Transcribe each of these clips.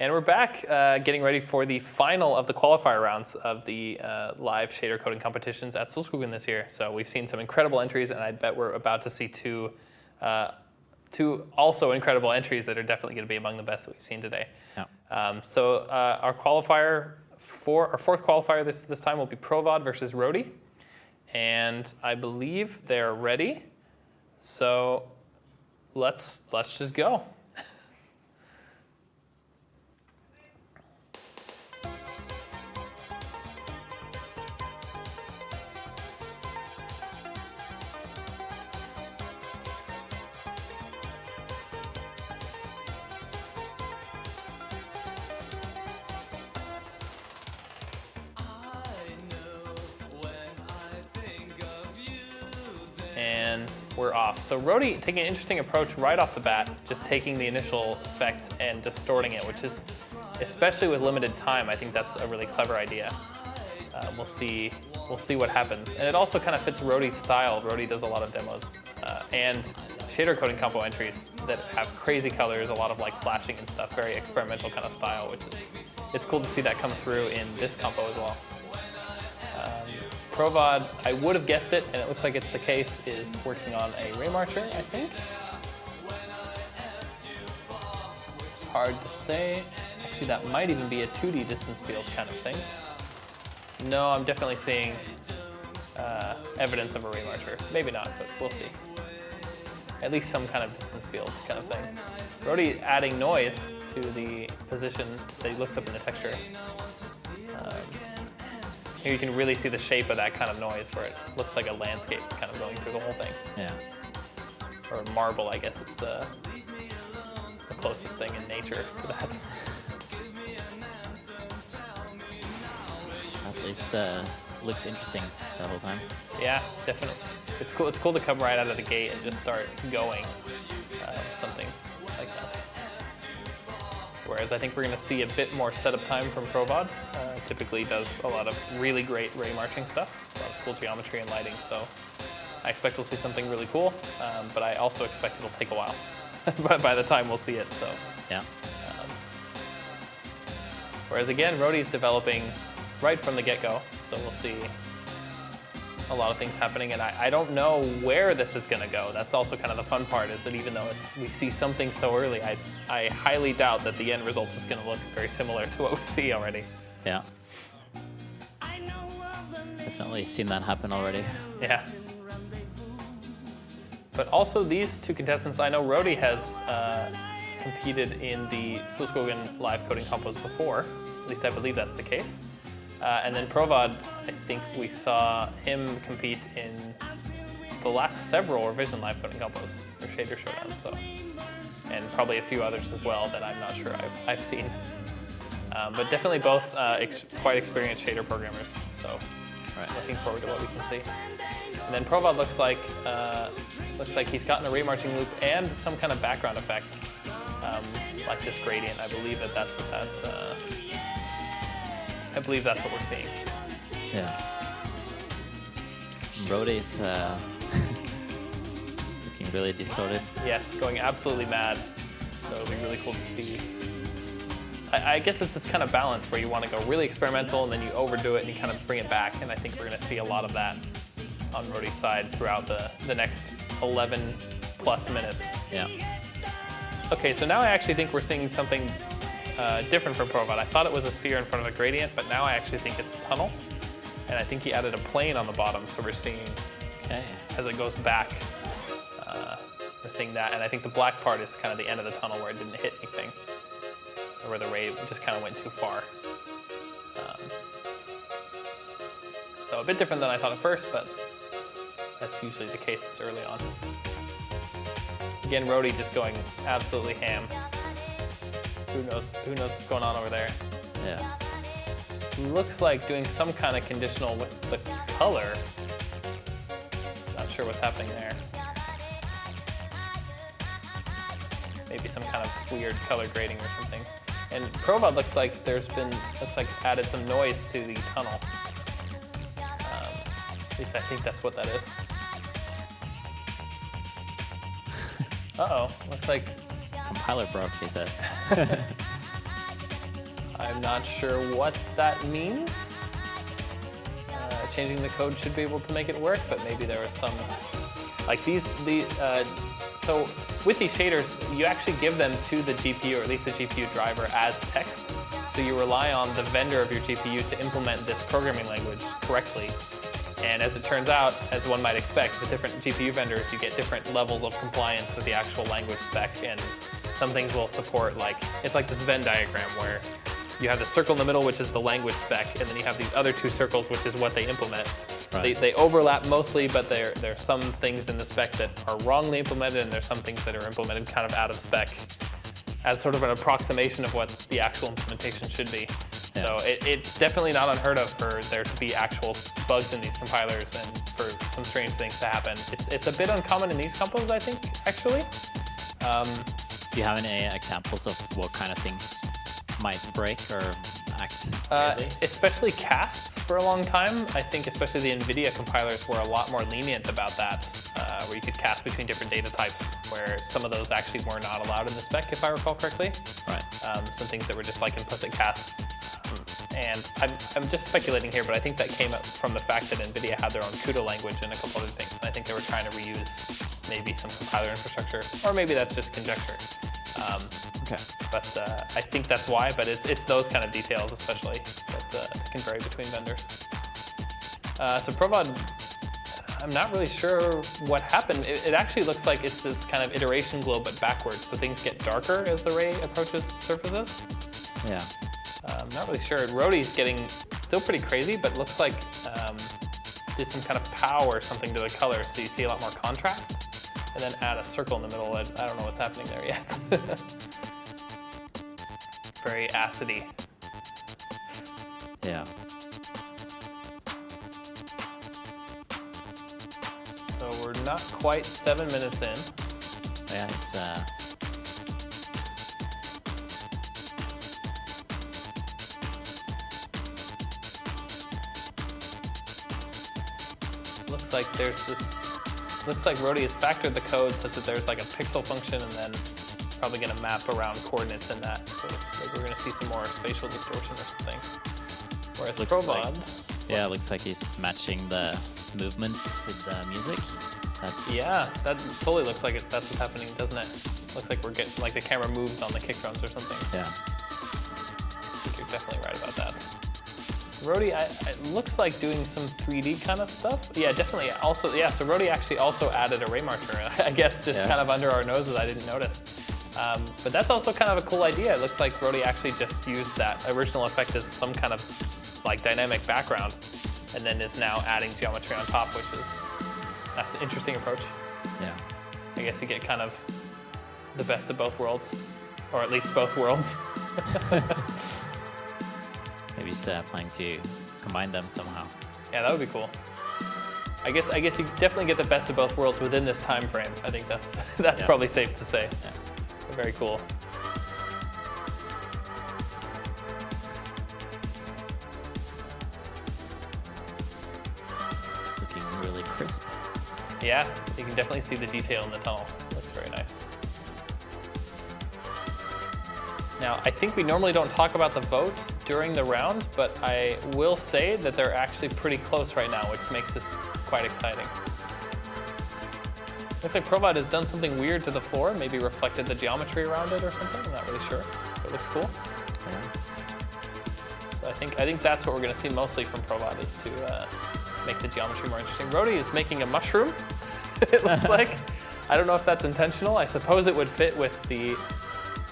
And we're back getting ready for the final of the qualifier rounds of the live shader coding competitions at Solskogen this year. So we've seen some incredible entries, and I bet we're about to see two also incredible entries that are definitely going to be among the best that we've seen today. Yeah. Our qualifier, our fourth qualifier this time will be provod versus rohtie. And I believe they're ready. So let's just go. And we're off. So rohtie taking an interesting approach right off the bat, just taking the initial effect and distorting it, which is, especially with limited time, I think that's a really clever idea. We'll see what happens. And it also kind of fits rohtie's style. Rohtie does a lot of demos and shader coding compo entries that have crazy colors, a lot of like flashing and stuff, very experimental kind of style, which is, it's cool to see that come through in this compo as well. Provod, I would have guessed it, and it looks like it's the case, is working on a ray marcher, I think. It's hard to say. Actually, that might even be a 2D distance field kind of thing. No, I'm definitely seeing evidence of a ray marcher. Maybe not, but we'll see. At least some kind of distance field kind of thing. rohtie adding noise to the position that he looks up in the texture. Here you can really see the shape of that kind of noise where it looks like a landscape kind of going through the whole thing. Yeah. Or marble, I guess it's the closest thing in nature to that. At least looks interesting the whole time. Yeah, definitely. It's cool. It's cool to come right out of the gate and just start going something like that. Whereas I think we're going to see a bit more setup time from provod. Typically does a lot of really great ray marching stuff, a lot of cool geometry and lighting. So I expect we'll see something really cool, but I also expect it'll take a while. But by the time we'll see it, so. Yeah. Whereas again, rohtie's developing right from the get-go, so we'll see a lot of things happening, and I don't know where this is going to go. That's also kind of the fun part, is that even though we see something so early, I highly doubt that the end result is going to look very similar to what we see already. Yeah. Definitely seen that happen already. Yeah. But also these two contestants, I know rohtie has competed in the Solskogen live coding compos before. At least I believe that's the case. And then provod, I think we saw him compete in the last several Revision live coding compos or shader showdowns, so, and probably a few others as well that I'm not sure I've seen. But definitely both quite experienced shader programmers, so looking forward to what we can see. And then provod looks like he's gotten a ray marching loop and some kind of background effect, like this gradient. I believe that's what that. I believe that's what we're seeing. Yeah. rohtie's looking really distorted. Yes, going absolutely mad. So it'll be really cool to see. I guess it's this kind of balance where you want to go really experimental and then you overdo it and you kind of bring it back. And I think we're going to see a lot of that on rohtie's side throughout the next 11 plus minutes. Yeah. Okay, so now I actually think we're seeing something different from provod. I thought it was a sphere in front of a gradient, but now I actually think it's a tunnel. And I think he added a plane on the bottom, so we're seeing, as it goes back, we're seeing that. And I think the black part is kind of the end of the tunnel where it didn't hit anything, or where the ray just kind of went too far. So a bit different than I thought at first, but that's usually the case this early on. Again, rohtie just going absolutely ham. Who knows what's going on over there? Yeah. Looks like doing some kind of conditional with the color. Not sure what's happening there. Maybe some kind of weird color grading or something. And provod looks like added some noise to the tunnel. At least I think that's what that is. Uh-oh, looks like compiler broke, he says. I'm not sure what that means. Changing the code should be able to make it work, but maybe there are some, like so with these shaders, you actually give them to the GPU, or at least the GPU driver, as text. So you rely on the vendor of your GPU to implement this programming language correctly. And as it turns out, as one might expect, with different GPU vendors, you get different levels of compliance with the actual language spec, and some things will support, like, it's like this Venn diagram where you have the circle in the middle, which is the language spec, and then you have these other two circles, which is what they implement. Right. They overlap mostly, but there are some things in the spec that are wrongly implemented, and there's some things that are implemented kind of out of spec as sort of an approximation of what the actual implementation should be. Yeah. So it's definitely not unheard of for there to be actual bugs in these compilers and for some strange things to happen. It's a bit uncommon in these compos, I think, actually. Do you have any examples of what kind of things might break or act weirdly? Especially casts for a long time. I think especially the NVIDIA compilers were a lot more lenient about that, where you could cast between different data types, where some of those actually were not allowed in the spec, if I recall correctly. Right. Some things that were just like implicit casts. And I'm just speculating here, but I think that came up from the fact that NVIDIA had their own CUDA language and a couple other things. And I think they were trying to reuse maybe some compiler infrastructure, or maybe that's just conjecture. Okay. But I think that's why, but it's those kind of details especially that can vary between vendors. So provod, I'm not really sure what happened. It actually looks like it's this kind of iteration globe, but backwards, so things get darker as the ray approaches surfaces. Yeah. I'm not really sure. Rohtie's getting still pretty crazy, but looks like did some kind of pow or something to the color, so you see a lot more contrast. And then add a circle in the middle. I don't know what's happening there yet. Very acidy. Yeah. So we're not quite 7 minutes in. Yeah, it's Looks like there's this. Looks like Rohtie has factored the code such that there's like a pixel function, and then probably going to map around coordinates in that. So like we're going to see some more spatial distortion or something. Whereas provod, yeah, it looks like he's matching the movement with the music. yeah, that totally looks like that's what's happening, doesn't it? Looks like we're getting like the camera moves on the kick drums or something. Yeah. I think you're definitely right about that. Rohtie, it looks like doing some 3D kind of stuff. Yeah, definitely. Also, yeah, so Rohtie actually also added a ray marcher, I guess just kind of under our noses, I didn't notice. But that's also kind of a cool idea. It looks like Rohtie actually just used that original effect as some kind of like dynamic background, and then is now adding geometry on top, that's an interesting approach. Yeah. I guess you get kind of the best of both worlds, or at least both worlds. Maybe he's planning to combine them somehow. Yeah, that would be cool. I guess you definitely get the best of both worlds within this time frame. I think that's probably safe to say. Yeah. Very cool. It's looking really crisp. Yeah, you can definitely see the detail in the tunnel. Looks very nice. Now, I think we normally don't talk about the votes during the round, but I will say that they're actually pretty close right now, which makes this quite exciting. Looks like provod has done something weird to the floor, maybe reflected the geometry around it or something. I'm not really sure, but it looks cool. Yeah. So I think that's what we're going to see mostly from provod, is to make the geometry more interesting. Rohtie is making a mushroom, it looks like. I don't know if that's intentional. I suppose it would fit with the,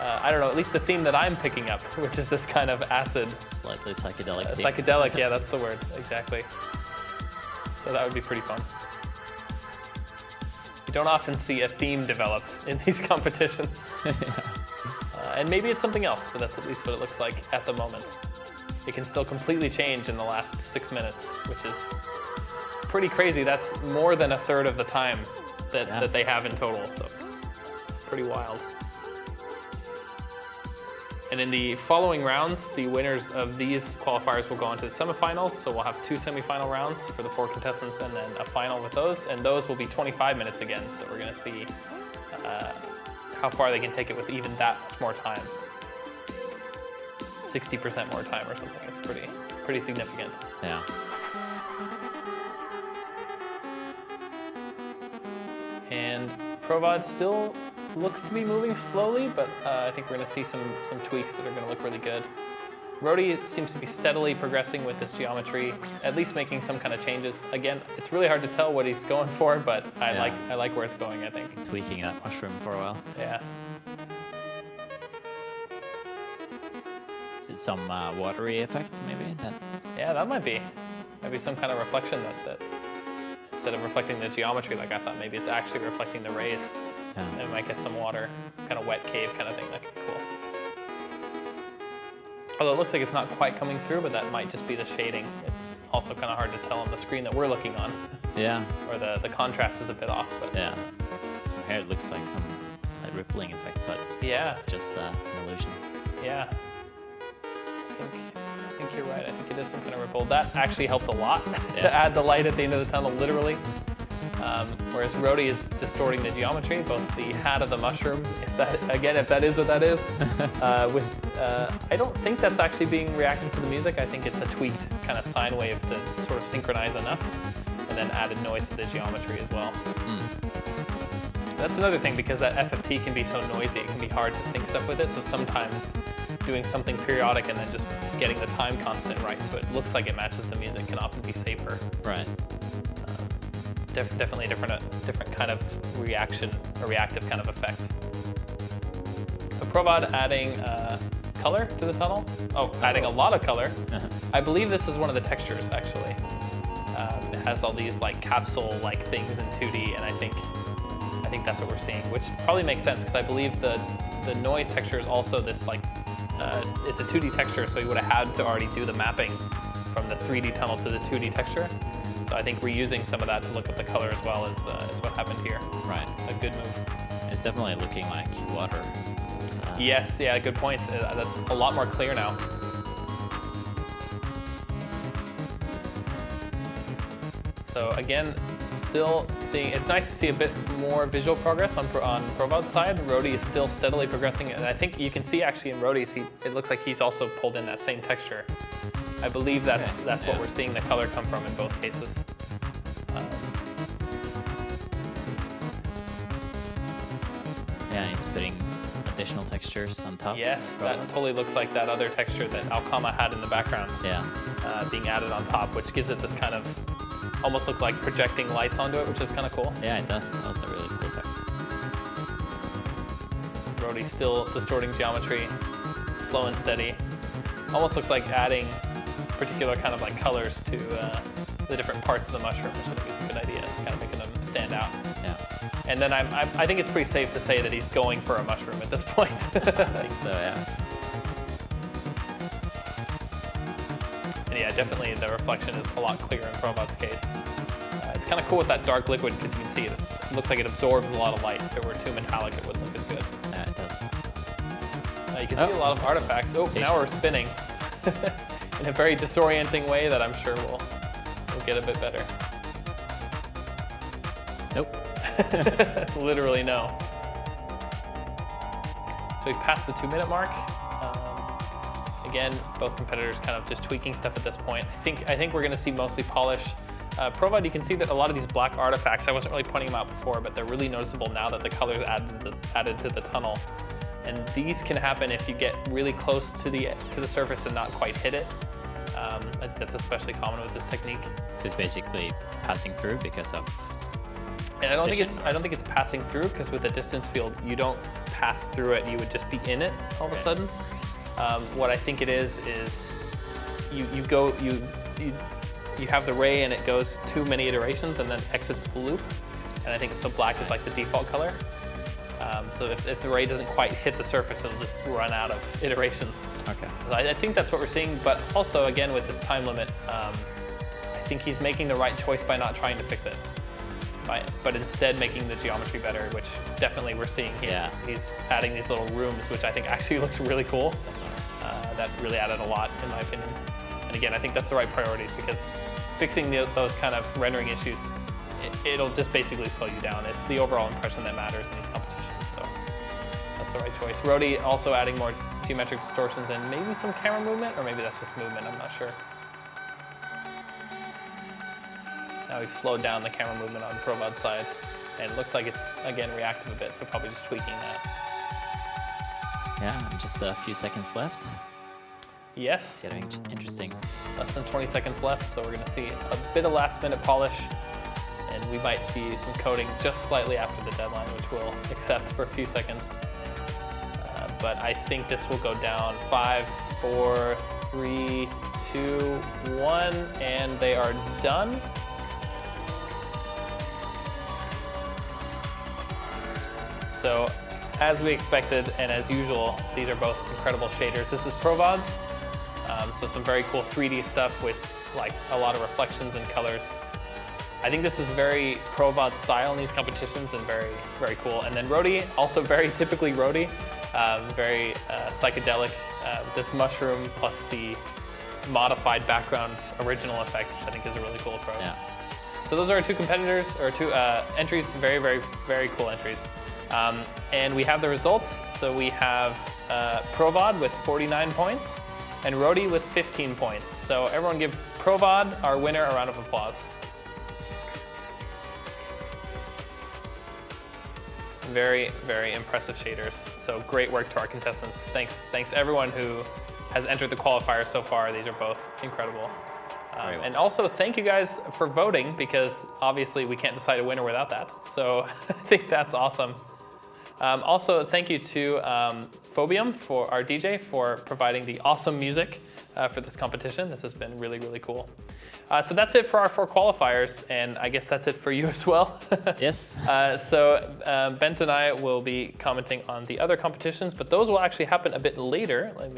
I don't know, at least the theme that I'm picking up, which is this kind of acid. Slightly psychedelic theme. Psychedelic, yeah, that's the word, exactly. So that would be pretty fun. You don't often see a theme developed in these competitions. And maybe it's something else, but that's at least what it looks like at the moment. It can still completely change in the last 6 minutes, which is pretty crazy. That's more than a third of the time that they have in total, so it's pretty wild. And in the following rounds, the winners of these qualifiers will go on to the semifinals. So we'll have 2 semifinal rounds for the 4 contestants, and then a final with those. And those will be 25 minutes again. So we're going to see how far they can take it with even that much more time. 60% more time or something. It's pretty significant. Yeah. And provod still looks to be moving slowly, but I think we're going to see some tweaks that are going to look really good. Rohtie seems to be steadily progressing with this geometry, at least making some kind of changes. Again, it's really hard to tell what he's going for, but I like where it's going, I think. Tweaking that mushroom for a while. Yeah. Is it some watery effect, maybe? Yeah, that might be. Maybe some kind of reflection that instead of reflecting the geometry, like I thought, maybe it's actually reflecting the rays. Yeah. And it might get some water, kind of wet cave kind of thing. That could be cool. Although it looks like it's not quite coming through, but that might just be the shading. It's also kind of hard to tell on the screen that we're looking on. Yeah. Or the contrast is a bit off. But yeah. From here it looks like some slight rippling effect, but yeah, it's just an illusion. Yeah. I think you're right. I think it is some kind of ripple. That actually helped a lot to add the light at the end of the tunnel, literally. Whereas Rohtie is distorting the geometry, both the hat of the mushroom, if that is what that is. I don't think that's actually being reacted to the music. I think it's a tweaked kind of sine wave to sort of synchronize enough, and then added noise to the geometry as well. That's another thing, because that FFT can be so noisy, it can be hard to sync stuff with it, so sometimes doing something periodic and then just getting the time constant right so it looks like it matches the music can often be safer. Right. Definitely a different kind of reaction, a reactive kind of effect. The provod adding color to the tunnel. Oh, adding a lot of color. I believe this is one of the textures, actually. It has all these like capsule-like things in 2D, and I think that's what we're seeing, which probably makes sense because I believe the noise texture is also this like it's a 2D texture, so you would have had to already do the mapping from the 3D tunnel to the 2D texture. So I think reusing some of that to look at the color as well is what happened here. Right. A good move. It's definitely looking like water. Yes, yeah, good point. That's a lot more clear now. So again, still seeing, it's nice to see a bit more visual progress on Provod's side. Rohtie is still steadily progressing, and I think you can see actually in Rohtie's, it looks like he's also pulled in that same texture. I believe that's what we're seeing the color come from in both cases. Yeah, he's putting additional textures on top. Yes, that totally looks like that other texture that Alcama had in the background. Yeah. Being added on top, which gives it this kind of, almost look like projecting lights onto it, which is kind of cool. Yeah, it does. That's a really cool effect. Rohtie still distorting geometry, slow and steady. Almost looks like adding particular kind of like colors to the different parts of the mushroom, which I think is a good idea, kind of making them stand out. Yeah. And then I think it's pretty safe to say that he's going for a mushroom at this point. I think so, yeah. And yeah, definitely the reflection is a lot clearer in Provod's case. It's kind of cool with that dark liquid because you can see it looks like it absorbs a lot of light. If it were too metallic, it wouldn't look as good. Yeah, it does. You can see a lot of artifacts. Oh, now we're spinning in a very disorienting way that I'm sure will get a bit better. Nope. Literally no. So we passed the 2-minute mark. Again, both competitors kind of just tweaking stuff at this point. I think we're going to see mostly polish. Provod, you can see that a lot of these black artifacts, I wasn't really pointing them out before, but they're really noticeable now that the colors added to the tunnel. And these can happen if you get really close to the surface and not quite hit it. That's especially common with this technique. So it's basically passing through because of. And I don't think it's passing through, because with a distance field, you don't pass through it. You would just be in it all of a sudden. What I think it is you have the ray and it goes too many iterations and then exits the loop. And I think so black is like the default color. So if the ray doesn't quite hit the surface, it'll just run out of iterations. Okay. So I think that's what we're seeing, but also again with this time limit, I think he's making the right choice by not trying to fix it, but instead making the geometry better, which definitely we're seeing here. Yeah. He's adding these little rooms, which I think actually looks really cool. That really added a lot, in my opinion. And again, I think that's the right priorities, because fixing those kind of rendering issues, it'll just basically slow you down. It's the overall impression that matters in these competitions, so that's the right choice. Rohtie also adding more geometric distortions and maybe some camera movement, or maybe that's just movement, I'm not sure. Now we've slowed down the camera movement on the provod side, and it looks like it's, again, reactive a bit, so probably just tweaking that. Yeah, and just a few seconds left. Yes. Getting interesting. Less than 20 seconds left, so we're gonna see a bit of last minute polish, and we might see some coding just slightly after the deadline, which we'll accept for a few seconds. But I think this will go down 5, 4, 3, 2, 1, and they are done. So, as we expected, and as usual, these are both incredible shaders. This is provods, so some very cool 3D stuff with like a lot of reflections and colors. I think this is very provod style in these competitions and very, very cool. And then rohtie, also very typically rohtie, very psychedelic. This mushroom plus the modified background original effect, which I think is a really cool approach. Yeah. So those are our two competitors, or two entries, very, very, very cool entries. And we have the results. So we have provod with 49 points and rohtie with 15 points. So everyone give provod, our winner, a round of applause. Very, very impressive shaders. So great work to our contestants. Thanks everyone who has entered the qualifier so far. These are both incredible. Well. And also thank you guys for voting, because obviously we can't decide a winner without that. So I think that's awesome. Also, thank you to Phobium, for our DJ, for providing the awesome music for this competition. This has been really, really cool. So that's it for our 4 qualifiers, and I guess that's it for you as well. Yes. So Bent and I will be commenting on the other competitions, but those will actually happen a bit later. Let me